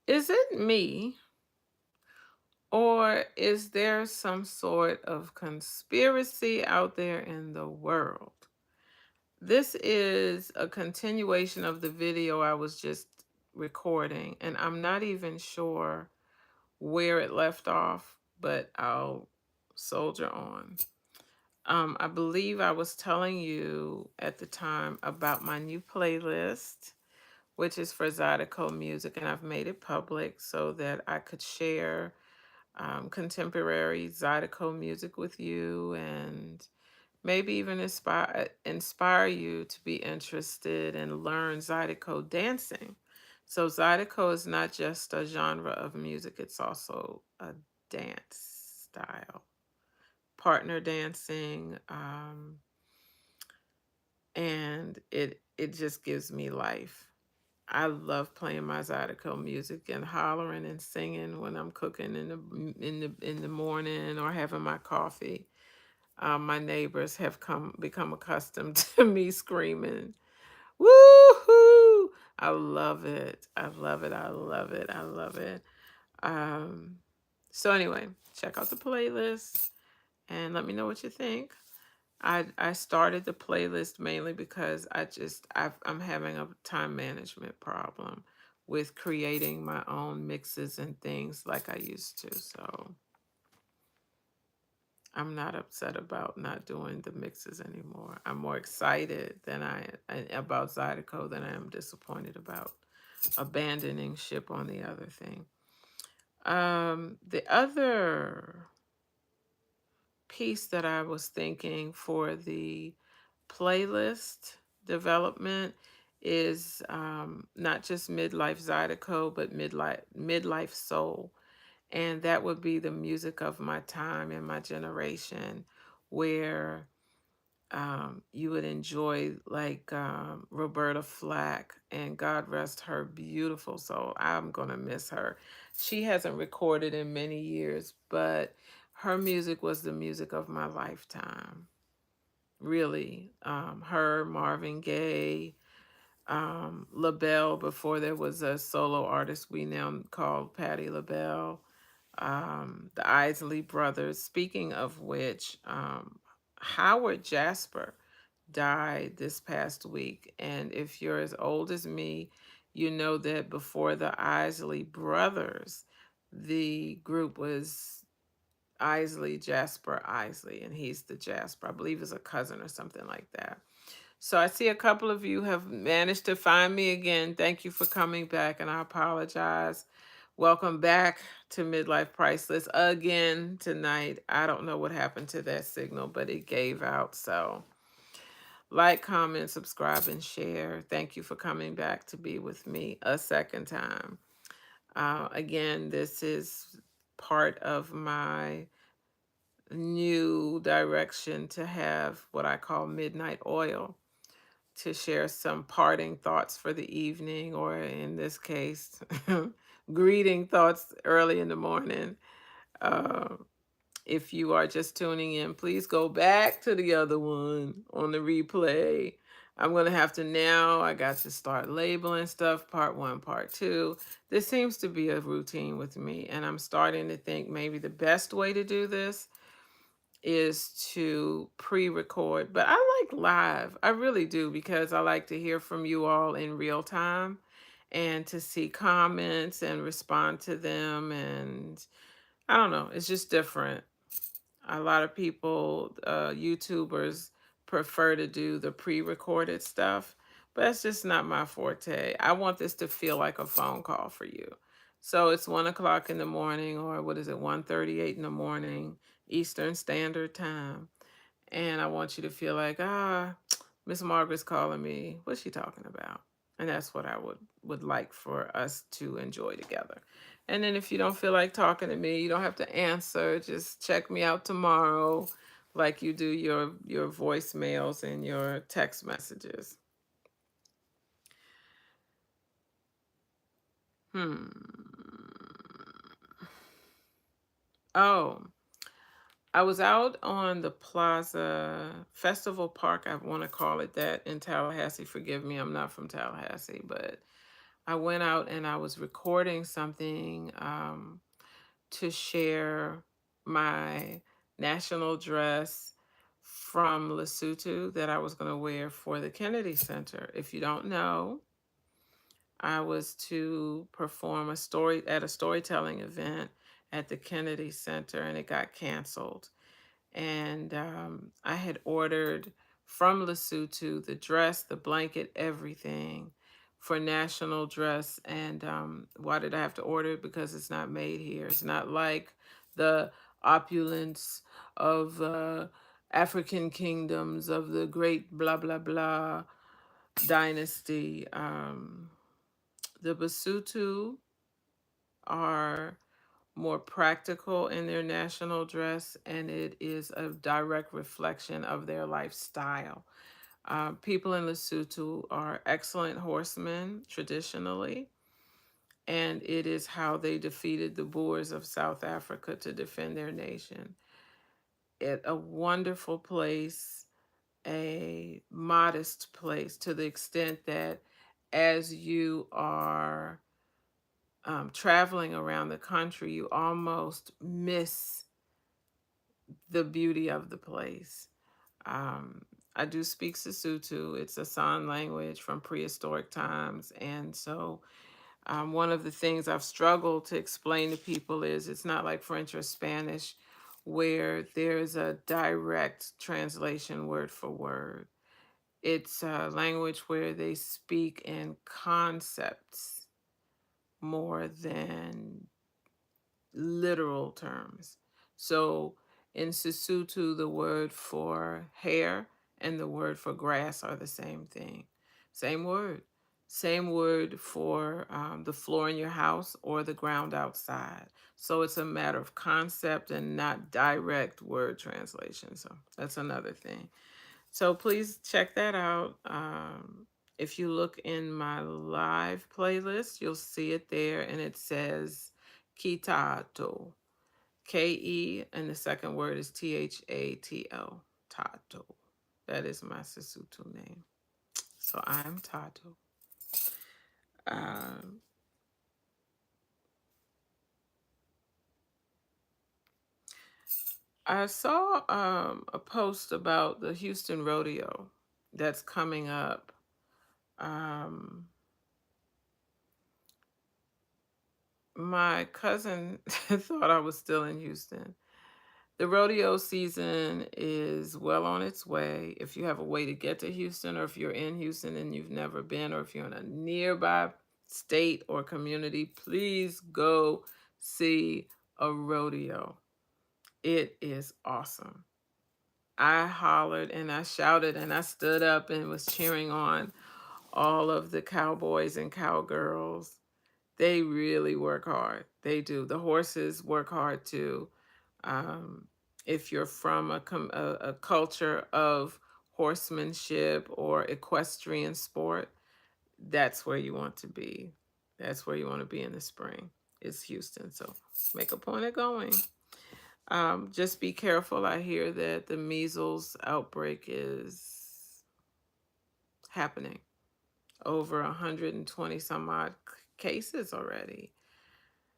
Is it me, or is there some sort of conspiracy out there in the world? This is a continuation of the video I was just recording, and I'm not even sure where it left off, but I'll soldier on. I believe I was telling you at the time about my new playlist, which is for Zydeco music, and I've made it public so that I could share contemporary Zydeco music with you and maybe even inspire you to be interested and learn Zydeco dancing. So Zydeco is not just a genre of music, it's also a dance style. Partner dancing, and it just gives me life. I love playing my Zydeco music and hollering and singing when I'm cooking in the morning or having my coffee. My neighbors have become accustomed to me screaming, "Woohoo!" I love it. I love it. I love it. I love it. Um, so anyway, check out the playlist and let me know what you think. I started the playlist mainly because I'm having a time management problem with creating my own mixes and things like I used to. So I'm not upset about not doing the mixes anymore. I'm more excited about Zydeco than I am disappointed about abandoning ship on the other thing. The other piece that I was thinking for the playlist development is not just midlife Zydeco, but midlife soul, and that would be the music of my time and my generation, where you would enjoy like Roberta Flack, and God rest her beautiful soul. I'm gonna miss her. She hasn't recorded in many years, but her music was the music of my lifetime. Really, her, Marvin Gaye, LaBelle before there was a solo artist we now called Patti LaBelle, the Isley Brothers. Speaking of which, Howard Jasper died this past week. And if you're as old as me, you know that before the Isley Brothers, the group was Isley, Jasper Isley, and he's the Jasper. I believe is a cousin or something like that. So I see a couple of you have managed to find me again. Thank you for coming back, and I apologize. Welcome back to Midlife Priceless again tonight. I don't know what happened to that signal, but it gave out. So like, comment, subscribe, and share. Thank you for coming back to be with me a second time. Again, this is part of my new direction to have what I call midnight oil, to share some parting thoughts for the evening, or in this case, greeting thoughts early in the morning. Uh, if you are just tuning in, please go back to the other one on the replay. I'm going to have to now, I got to start labeling stuff, part one, part two. This seems to be a routine with me, and I'm starting to think maybe the best way to do this is to pre-record, but I like live. I really do, because I like to hear from you all in real time and to see comments and respond to them. And I don't know, it's just different. A lot of people, YouTubers, prefer to do the pre-recorded stuff, but that's just not my forte. I want this to feel like a phone call for you. So it's 1 o'clock in the morning, or what is it, 1:38 in the morning, Eastern Standard Time. And I want you to feel like, Miss Margaret's calling me. What's she talking about? And that's what I would like for us to enjoy together. And then if you don't feel like talking to me, you don't have to answer. Just check me out tomorrow, like you do your voicemails and your text messages. Hmm. Oh, I was out on the Plaza Festival Park, I want to call it that, in Tallahassee. Forgive me, I'm not from Tallahassee, but I went out and I was recording something to share my national dress from Lesotho that I was going to wear for the Kennedy Center. If you don't know, I was to perform a story at a storytelling event at the Kennedy Center, and it got canceled. And I had ordered from Lesotho the dress, the blanket, everything for national dress. And why did I have to order it? Because it's not made here. It's not like the opulence of African kingdoms of the great blah blah blah dynasty. The Basotho are more practical in their national dress, and it is a direct reflection of their lifestyle. People in Lesotho are excellent horsemen traditionally, and it is how they defeated the Boers of South Africa to defend their nation. It a wonderful place, a modest place to the extent that as you are traveling around the country, you almost miss the beauty of the place. Um, I do speak Sesotho. It's a sign language from prehistoric times. And so, one of the things I've struggled to explain to people is it's not like French or Spanish where there's a direct translation word for word. It's a language where they speak in concepts more than literal terms. So in Sesotho, the word for hair and the word for grass are the same thing. Same word. Same word for the floor in your house or the ground outside. So it's a matter of concept and not direct word translation. So that's another thing. So please check that out. If you look in my live playlist, you'll see it there, and it says Kitato. Ke, and the second word is Thato. Tato. That is my Sesotho name. So I'm Tato. Um, I saw a post about the Houston Rodeo that's coming up. Um, my cousin thought I was still in Houston. The rodeo season is well on its way. If you have a way to get to Houston, or if you're in Houston and you've never been, or if you're in a nearby state or community, please go see a rodeo. It is awesome. I hollered and I shouted and I stood up and was cheering on all of the cowboys and cowgirls. They really work hard. They do. The horses work hard too. Um, if you're from a culture of horsemanship or equestrian sport, that's where you want to be. That's where you want to be in the spring. It's Houston. So make a point of going. Just be careful. I hear that the measles outbreak is happening. Over 120 some odd cases already.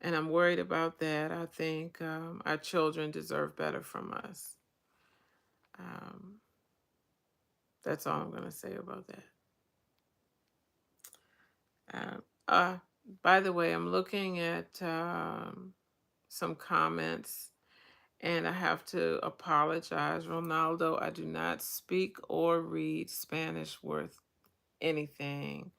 And I'm worried about that. I think our children deserve better from us. Um, that's all I'm going to say about that. Uh, uh, by the way, I'm looking at some comments and I have to apologize. Ronaldo, I do not speak or read Spanish worth anything.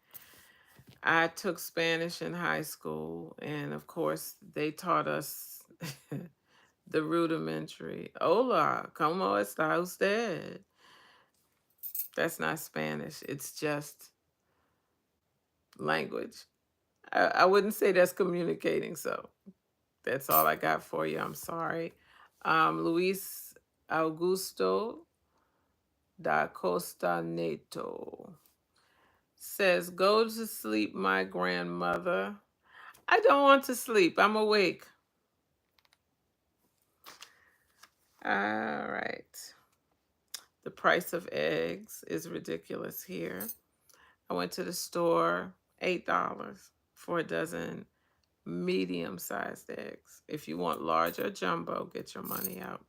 I took Spanish in high school, and of course, they taught us the rudimentary. Hola, ¿cómo está usted? That's not Spanish. It's just language. I wouldn't say that's communicating. So that's all I got for you. I'm sorry. Luis Augusto da Costa Neto says, "Go to sleep, my grandmother." I don't want to sleep. I'm awake. All right. The price of eggs is ridiculous here. I went to the store $8 for a dozen medium-sized eggs. If you want large or jumbo, get your money out.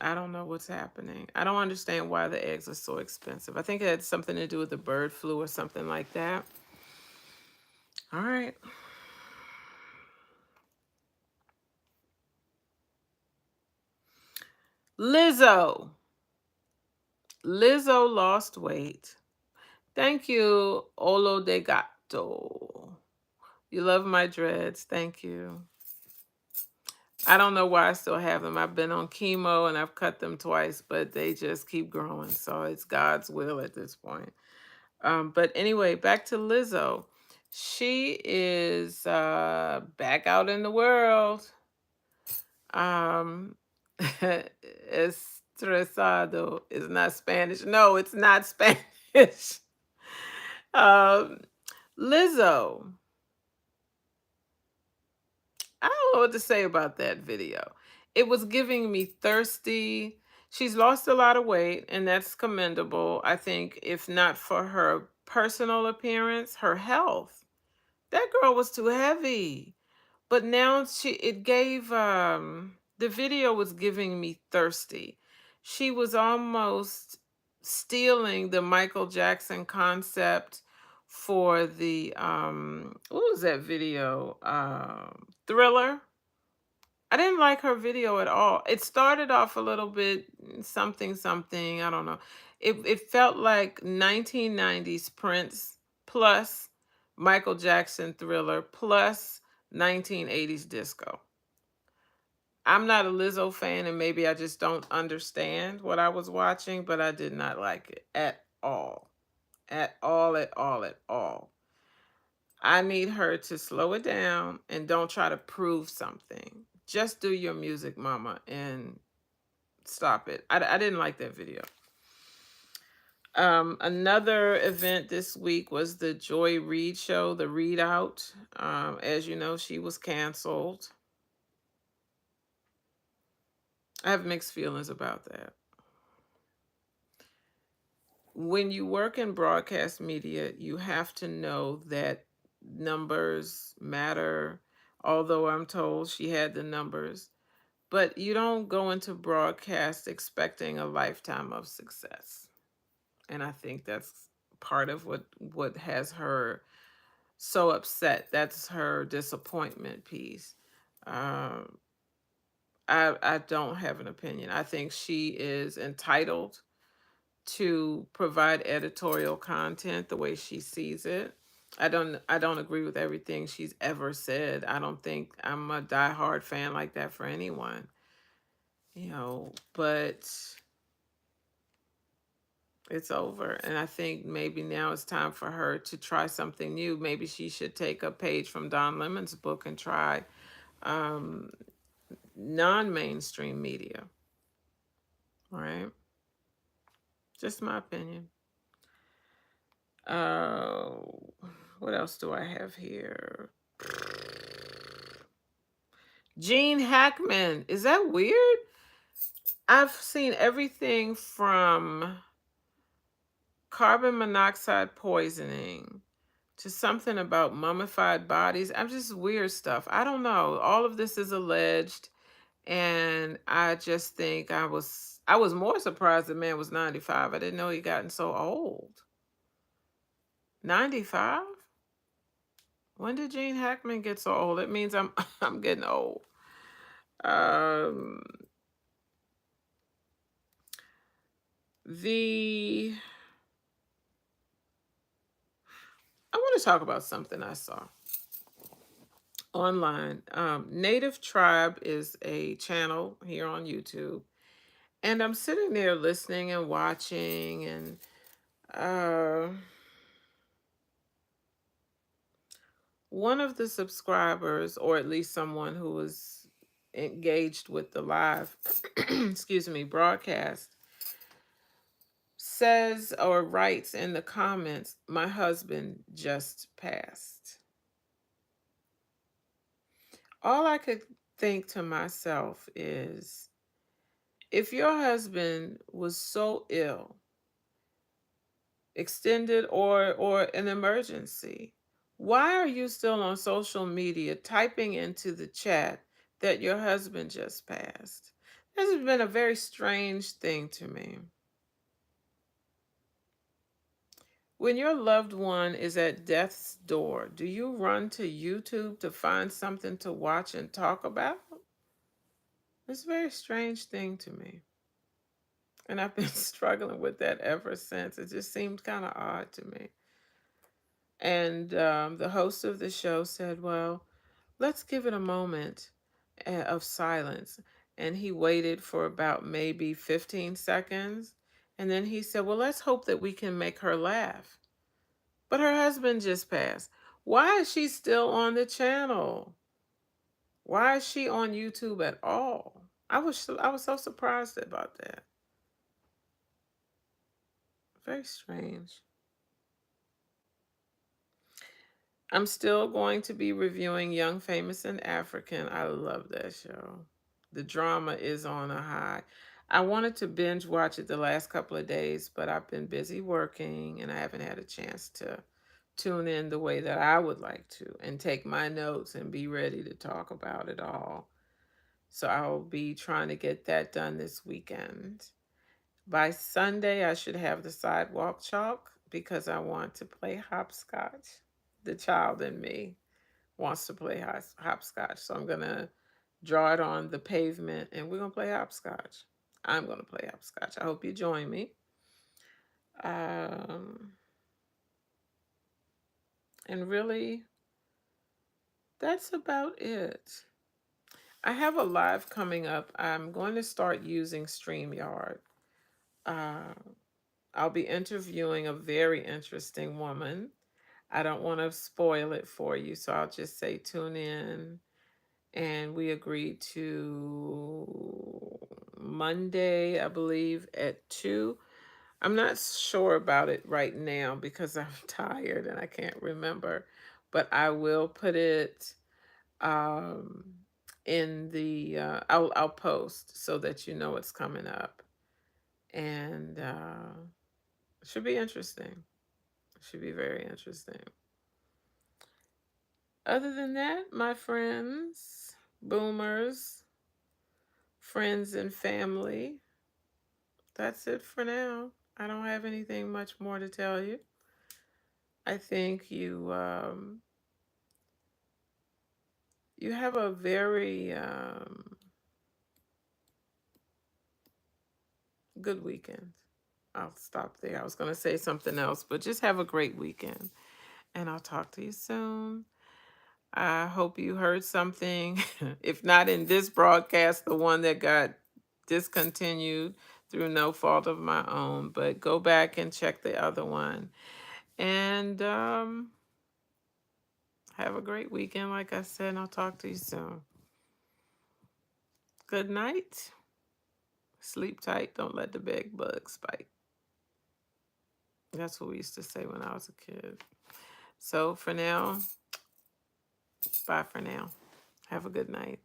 I don't know what's happening. I don't understand why the eggs are so expensive. I think it had something to do with the bird flu or something like that. All right. Lizzo. Lizzo lost weight. Thank you, Olo de Gato. You love my dreads. Thank you. I don't know why I still have them. I've been on chemo and I've cut them twice, but they just keep growing. So it's God's will at this point. But anyway, back to Lizzo. She is back out in the world. Um, Estresado is not Spanish. No, it's not Spanish. um, Lizzo. I don't know what to say about that video. It was giving me thirsty. She's lost a lot of weight, and that's commendable. I think, if not for her personal appearance, her health. That girl was too heavy. But now it gave the video was giving me thirsty. She was almost stealing the Michael Jackson concept for the what was that video? Thriller. I didn't like her video at all. It started off a little bit something something, I don't know. It felt like 1990s Prince plus Michael Jackson Thriller plus 1980s disco. I'm not a Lizzo fan and maybe I just don't understand what I was watching, but I did not like it at all. At all, at all, at all. I need her to slow it down and don't try to prove something. Just do your music, mama, and stop it. I didn't like that video. Another event this week was the Joy Reid show, the Read Out. As you know, she was canceled. I have mixed feelings about that. When you work in broadcast media, you have to know that numbers matter. Although I'm told she had the numbers, but you don't go into broadcast expecting a lifetime of success. And I think that's part of what has her so upset. That's her disappointment piece. Um, I don't have an opinion. I think she is entitled to provide editorial content the way she sees it. I don't agree with everything she's ever said. I don't think I'm a diehard fan like that for anyone. But it's over. And I think maybe now it's time for her to try something new. Maybe she should take a page from Don Lemon's book and try um, non-mainstream media. Right? Just my opinion. Oh, what else do I have here? Gene Hackman. Is that weird? I've seen everything from carbon monoxide poisoning to something about mummified bodies. I'm just weird stuff. I don't know. All of this is alleged, and I just think I was more surprised the man was 95. I didn't know he gotten so old. 95? When did Gene Hackman get so old? It means I'm I'm getting old. Um the I want to talk about something I saw online. Native Tribe is a channel here on YouTube. And I'm sitting there listening and watching, and uh, one of the subscribers, or at least someone who was engaged with the live, excuse me, broadcast, says or writes in the comments, "My husband just passed." All I could think to myself is, if your husband was so ill extended or an emergency. Why are you still on social media typing into the chat that your husband just passed? This has been a very strange thing to me. When your loved one is at death's door, do you run to YouTube to find something to watch and talk about? It's a very strange thing to me. And I've been struggling with that ever since. It just seemed kind of odd to me. And the host of the show said, well, let's give it a moment of silence. And he waited for about maybe 15 seconds. And then he said, well, let's hope that we can make her laugh. But her husband just passed. Why is she still on the channel? Why is she on YouTube at all? I was so surprised about that. Very strange. I'm still going to be reviewing Young, Famous, and African. I love that show. The drama is on a high. I wanted to binge watch it the last couple of days, but I've been busy working and I haven't had a chance to tune in the way that I would like to and take my notes and be ready to talk about it all. So I'll be trying to get that done this weekend. By Sunday, I should have the sidewalk chalk because I want to play hopscotch. The child in me wants to play hopscotch. So I'm going to draw it on the pavement and we're going to play hopscotch. I'm going to play hopscotch. I hope you join me. Um, and really, that's about it. I have a live coming up. I'm going to start using StreamYard. Uh, I'll be interviewing a very interesting woman. I don't want to spoil it for you, so I'll just say tune in. And we agreed to Monday, I believe, at 2. I'm not sure about it right now because I'm tired and I can't remember, but I will put it um, in the, I'll post so that you know it's coming up. And it should be interesting. It should be very interesting. Other than that, my friends, boomers, friends, and family, that's it for now. I don't have anything much more to tell you. I think you have a very good weekend. I'll stop there. I was going to say something else, but just have a great weekend. And I'll talk to you soon. I hope you heard something. If not in this broadcast, the one that got discontinued through no fault of my own, but go back and check the other one. And have a great weekend, like I said, and I'll talk to you soon. Good night. Sleep tight. Don't let the bed bugs bite. That's what we used to say when I was a kid. So for now, bye for now. Have a good night.